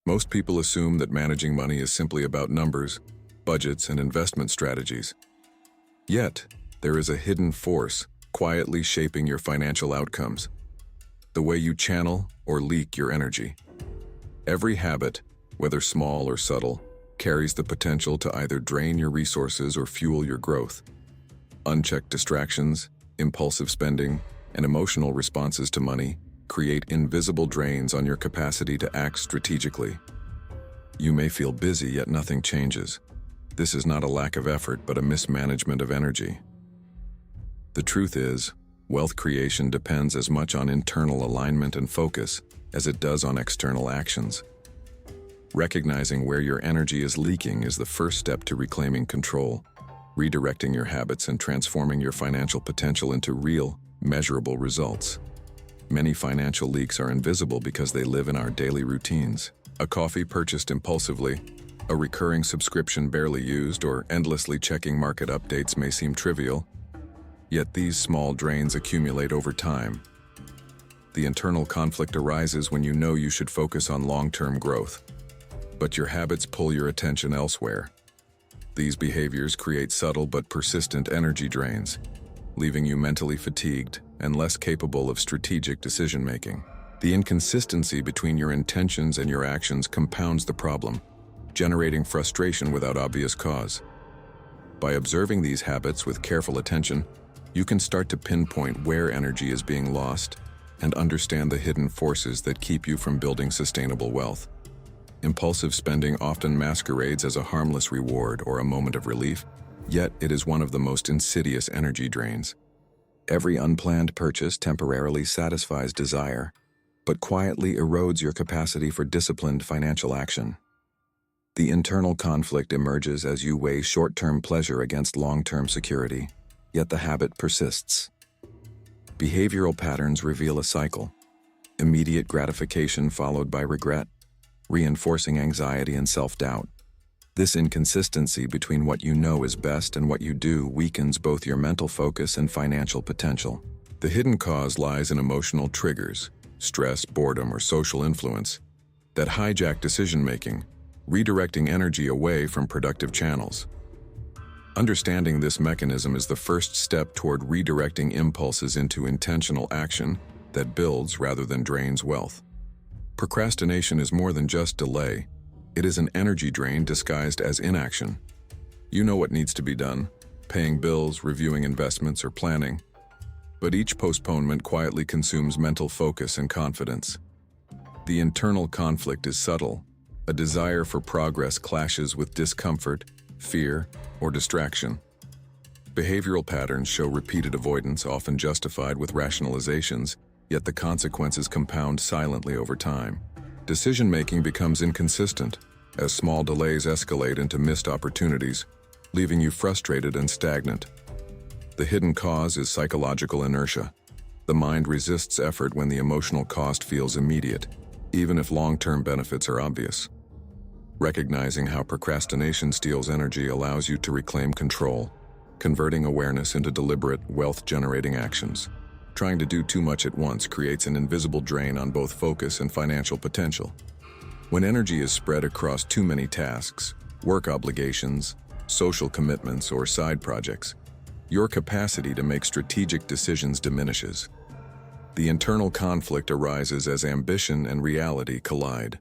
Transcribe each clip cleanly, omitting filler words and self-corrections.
Most people assume that managing money is simply about numbers, budgets, and investment strategies. Yet, there is a hidden force quietly shaping your financial outcomes, the way you channel or leak your energy. Every habit, whether small or subtle, carries the potential to either drain your resources or fuel your growth. Unchecked distractions, impulsive spending, and emotional responses to money create invisible drains on your capacity to act strategically. You may feel busy, yet nothing changes. This is not a lack of effort, but a mismanagement of energy. The truth is, wealth creation depends as much on internal alignment and focus as it does on external actions. Recognizing where your energy is leaking is the first step to reclaiming control, redirecting your habits, and transforming your financial potential into real, measurable results. Many financial leaks are invisible because they live in our daily routines. A coffee purchased impulsively, a recurring subscription barely used, or endlessly checking market updates may seem trivial, yet these small drains accumulate over time. The internal conflict arises when you know you should focus on long-term growth, but your habits pull your attention elsewhere. These behaviors create subtle but persistent energy drains, leaving you mentally fatigued and less capable of strategic decision-making. The inconsistency between your intentions and your actions compounds the problem, generating frustration without obvious cause. By observing these habits with careful attention, you can start to pinpoint where energy is being lost and understand the hidden forces that keep you from building sustainable wealth. Impulsive spending often masquerades as a harmless reward or a moment of relief, yet it is one of the most insidious energy drains. Every unplanned purchase temporarily satisfies desire, but quietly erodes your capacity for disciplined financial action. The internal conflict emerges as you weigh short-term pleasure against long-term security, yet the habit persists. Behavioral patterns reveal a cycle: immediate gratification followed by regret, reinforcing anxiety and self-doubt. This inconsistency between what you know is best and what you do weakens both your mental focus and financial potential. The hidden cause lies in emotional triggers, stress, boredom, or social influence, that hijack decision-making, redirecting energy away from productive channels. Understanding this mechanism is the first step toward redirecting impulses into intentional action that builds rather than drains wealth. Procrastination is more than just delay. It is an energy drain disguised as inaction. You know what needs to be done: paying bills, reviewing investments, or planning. But each postponement quietly consumes mental focus and confidence. The internal conflict is subtle. A desire for progress clashes with discomfort, fear, or distraction. Behavioral patterns show repeated avoidance, often justified with rationalizations, yet the consequences compound silently over time. Decision-making becomes inconsistent, as small delays escalate into missed opportunities, leaving you frustrated and stagnant. The hidden cause is psychological inertia. The mind resists effort when the emotional cost feels immediate, even if long-term benefits are obvious. Recognizing how procrastination steals energy allows you to reclaim control, converting awareness into deliberate, wealth-generating actions. Trying to do too much at once creates an invisible drain on both focus and financial potential. When energy is spread across too many tasks, work obligations, social commitments, or side projects, your capacity to make strategic decisions diminishes. The internal conflict arises as ambition and reality collide.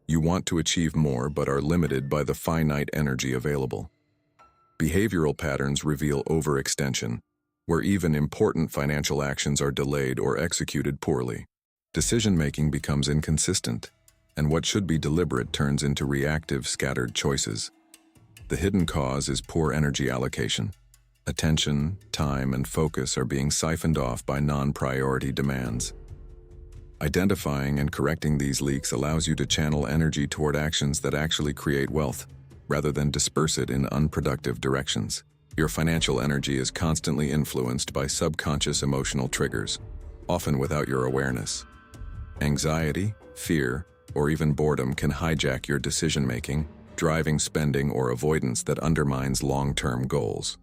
You want to achieve more but are limited by the finite energy available. Behavioral patterns reveal overextension, where even important financial actions are delayed or executed poorly. Decision-making becomes inconsistent, and what should be deliberate turns into reactive, scattered choices. The hidden cause is poor energy allocation. Attention, time, and focus are being siphoned off by non-priority demands. Identifying and correcting these leaks allows you to channel energy toward actions that actually create wealth, rather than disperse it in unproductive directions. Your financial energy is constantly influenced by subconscious emotional triggers, often without your awareness. Anxiety, fear, or even boredom can hijack your decision-making, driving spending or avoidance that undermines long-term goals.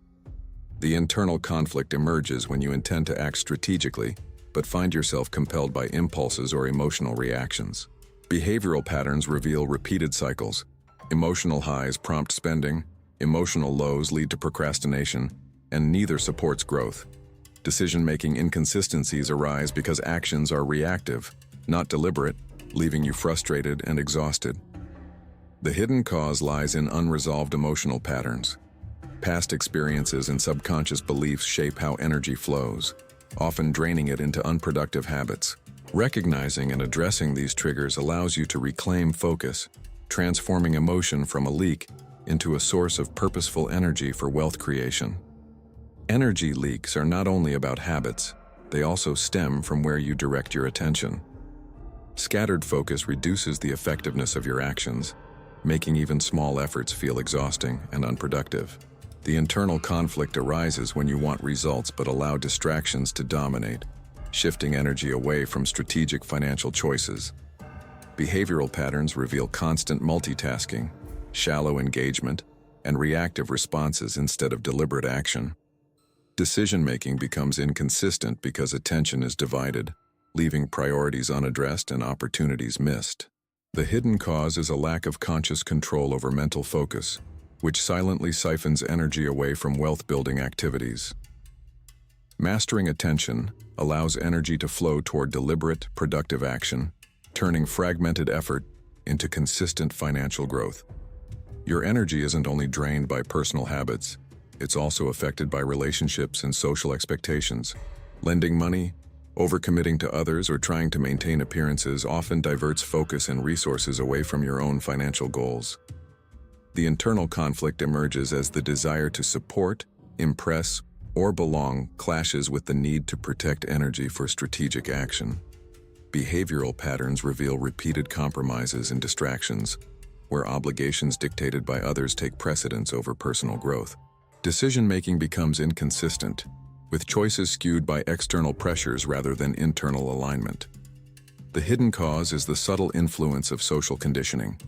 The internal conflict emerges when you intend to act strategically, but find yourself compelled by impulses or emotional reactions. Behavioral patterns reveal repeated cycles. Emotional highs prompt spending, emotional lows lead to procrastination, and neither supports growth. Decision-making inconsistencies arise because actions are reactive, not deliberate, leaving you frustrated and exhausted. The hidden cause lies in unresolved emotional patterns. Past experiences and subconscious beliefs shape how energy flows, often draining it into unproductive habits. Recognizing and addressing these triggers allows you to reclaim focus, transforming emotion from a leak into a source of purposeful energy for wealth creation. Energy leaks are not only about habits, they also stem from where you direct your attention. Scattered focus reduces the effectiveness of your actions, making even small efforts feel exhausting and unproductive. The internal conflict arises when you want results but allow distractions to dominate, shifting energy away from strategic financial choices. Behavioral patterns reveal constant multitasking, shallow engagement, and reactive responses instead of deliberate action. Decision-making becomes inconsistent because attention is divided, leaving priorities unaddressed and opportunities missed. The hidden cause is a lack of conscious control over mental focus, which silently siphons energy away from wealth-building activities. Mastering attention allows energy to flow toward deliberate, productive action, turning fragmented effort into consistent financial growth. Your energy isn't only drained by personal habits, it's also affected by relationships and social expectations. Lending money, overcommitting to others, or trying to maintain appearances often diverts focus and resources away from your own financial goals. The internal conflict emerges as the desire to support, impress, or belong clashes with the need to protect energy for strategic action. Behavioral patterns reveal repeated compromises and distractions, where obligations dictated by others take precedence over personal growth. Decision-making becomes inconsistent, with choices skewed by external pressures rather than internal alignment. The hidden cause is the subtle influence of social conditioning.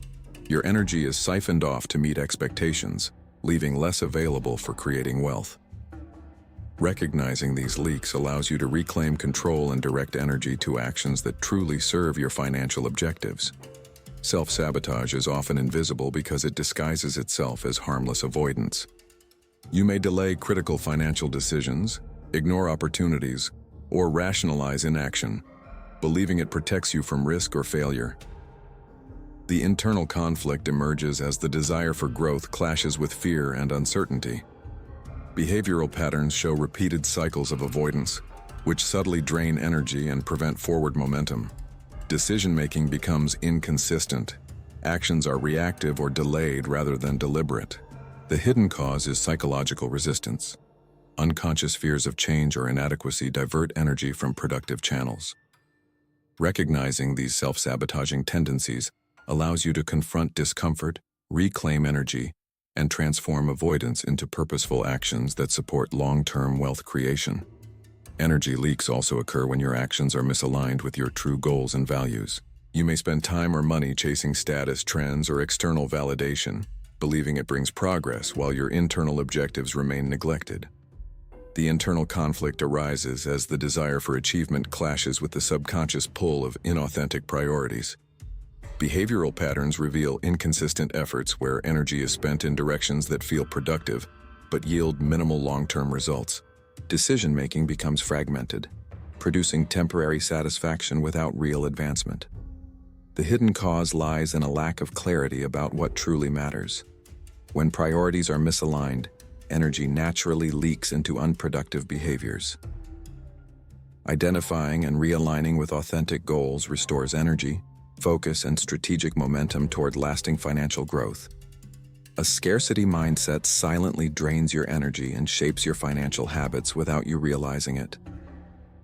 Your energy is siphoned off to meet expectations, leaving less available for creating wealth. Recognizing these leaks allows you to reclaim control and direct energy to actions that truly serve your financial objectives. Self-sabotage is often invisible because it disguises itself as harmless avoidance. You may delay critical financial decisions, ignore opportunities, or rationalize inaction, believing it protects you from risk or failure. The internal conflict emerges as the desire for growth clashes with fear and uncertainty. Behavioral patterns show repeated cycles of avoidance, which subtly drain energy and prevent forward momentum. Decision-making becomes inconsistent. Actions are reactive or delayed rather than deliberate. The hidden cause is psychological resistance. Unconscious fears of change or inadequacy divert energy from productive channels. Recognizing these self-sabotaging tendencies allows you to confront discomfort, reclaim energy, and transform avoidance into purposeful actions that support long-term wealth creation. Energy leaks also occur when your actions are misaligned with your true goals and values. You may spend time or money chasing status trends or external validation, believing it brings progress while your internal objectives remain neglected. The internal conflict arises as the desire for achievement clashes with the subconscious pull of inauthentic priorities. Behavioral patterns reveal inconsistent efforts where energy is spent in directions that feel productive but yield minimal long-term results. Decision-making becomes fragmented, producing temporary satisfaction without real advancement. The hidden cause lies in a lack of clarity about what truly matters. When priorities are misaligned, energy naturally leaks into unproductive behaviors. Identifying and realigning with authentic goals restores energy, focus, and strategic momentum toward lasting financial growth. A scarcity mindset silently drains your energy and shapes your financial habits without you realizing it.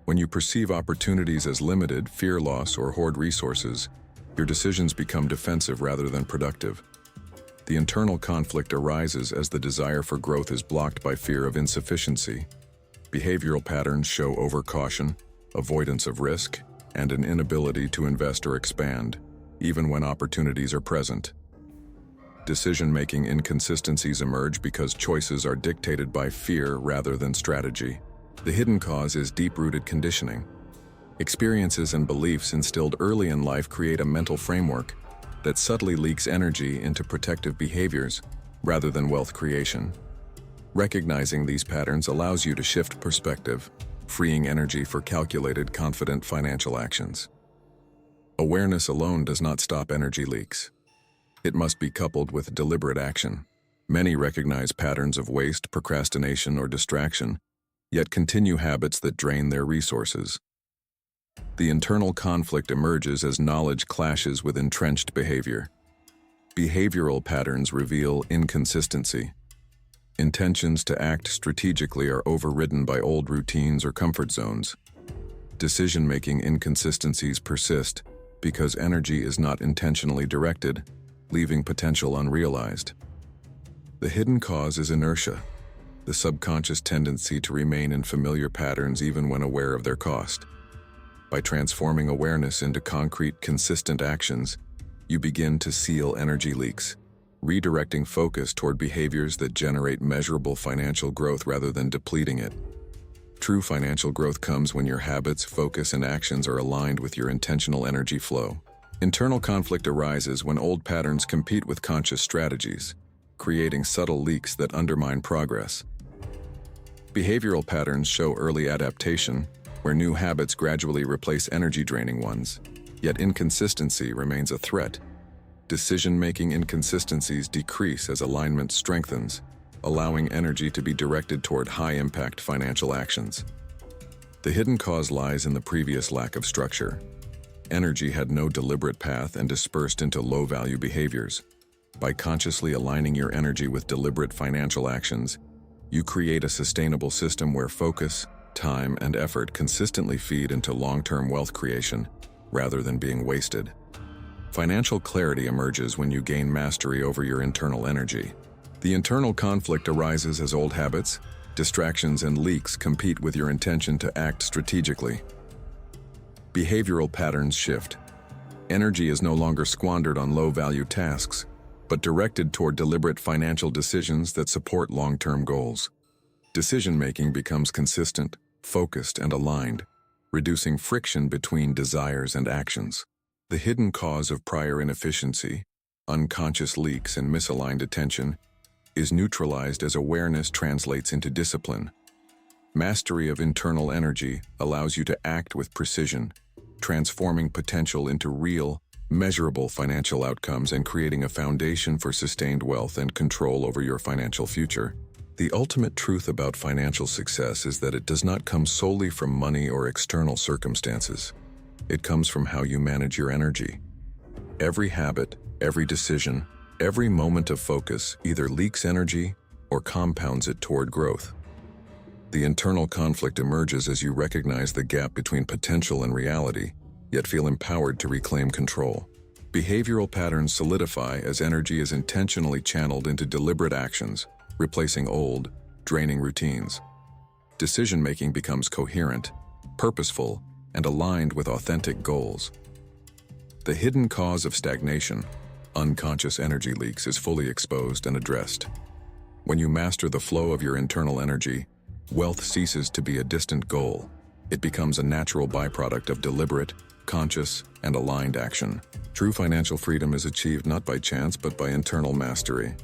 When you perceive opportunities as limited, fear loss, or hoard resources, your decisions become defensive rather than productive. The internal conflict arises as the desire for growth is blocked by fear of insufficiency. Behavioral patterns show overcaution, avoidance of risk, and an inability to invest or expand, even when opportunities are present. Decision-making inconsistencies emerge because choices are dictated by fear rather than strategy. The hidden cause is deep-rooted conditioning. Experiences and beliefs instilled early in life create a mental framework that subtly leaks energy into protective behaviors rather than wealth creation. Recognizing these patterns allows you to shift perspective, freeing energy for calculated, confident financial actions. Awareness alone does not stop energy leaks. It must be coupled with deliberate action. Many recognize patterns of waste, procrastination, or distraction, yet continue habits that drain their resources. The internal conflict emerges as knowledge clashes with entrenched behavior. Behavioral patterns reveal inconsistency. Intentions to act strategically are overridden by old routines or comfort zones. Decision-making inconsistencies persist because energy is not intentionally directed, leaving potential unrealized. The hidden cause is inertia, the subconscious tendency to remain in familiar patterns even when aware of their cost. By transforming awareness into concrete, consistent actions, you begin to seal energy leaks, redirecting focus toward behaviors that generate measurable financial growth rather than depleting it. True financial growth comes when your habits, focus, and actions are aligned with your intentional energy flow. Internal conflict arises when old patterns compete with conscious strategies, creating subtle leaks that undermine progress. Behavioral patterns show early adaptation, where new habits gradually replace energy-draining ones, yet inconsistency remains a threat. Decision-making inconsistencies decrease as alignment strengthens, allowing energy to be directed toward high-impact financial actions. The hidden cause lies in the previous lack of structure. Energy had no deliberate path and dispersed into low-value behaviors. By consciously aligning your energy with deliberate financial actions, you create a sustainable system where focus, time, and effort consistently feed into long-term wealth creation rather than being wasted. Financial clarity emerges when you gain mastery over your internal energy. The internal conflict arises as old habits, distractions, and leaks compete with your intention to act strategically. Behavioral patterns shift. Energy is no longer squandered on low-value tasks, but directed toward deliberate financial decisions that support long-term goals. Decision-making becomes consistent, focused, and aligned, reducing friction between desires and actions. The hidden cause of prior inefficiency, unconscious leaks, and misaligned attention is neutralized as awareness translates into discipline. Mastery of internal energy allows you to act with precision, transforming potential into real, measurable financial outcomes and creating a foundation for sustained wealth and control over your financial future. The ultimate truth about financial success is that it does not come solely from money or external circumstances. It comes from how you manage your energy. Every habit, every decision, every moment of focus either leaks energy or compounds it toward growth. The internal conflict emerges as you recognize the gap between potential and reality, yet feel empowered to reclaim control. Behavioral patterns solidify as energy is intentionally channeled into deliberate actions, replacing old, draining routines. Decision-making becomes coherent, purposeful, and aligned with authentic goals. The hidden cause of stagnation, unconscious energy leaks, is fully exposed and addressed. When you master the flow of your internal energy, wealth ceases to be a distant goal. It becomes a natural byproduct of deliberate, conscious, and aligned action. True financial freedom is achieved not by chance but by internal mastery.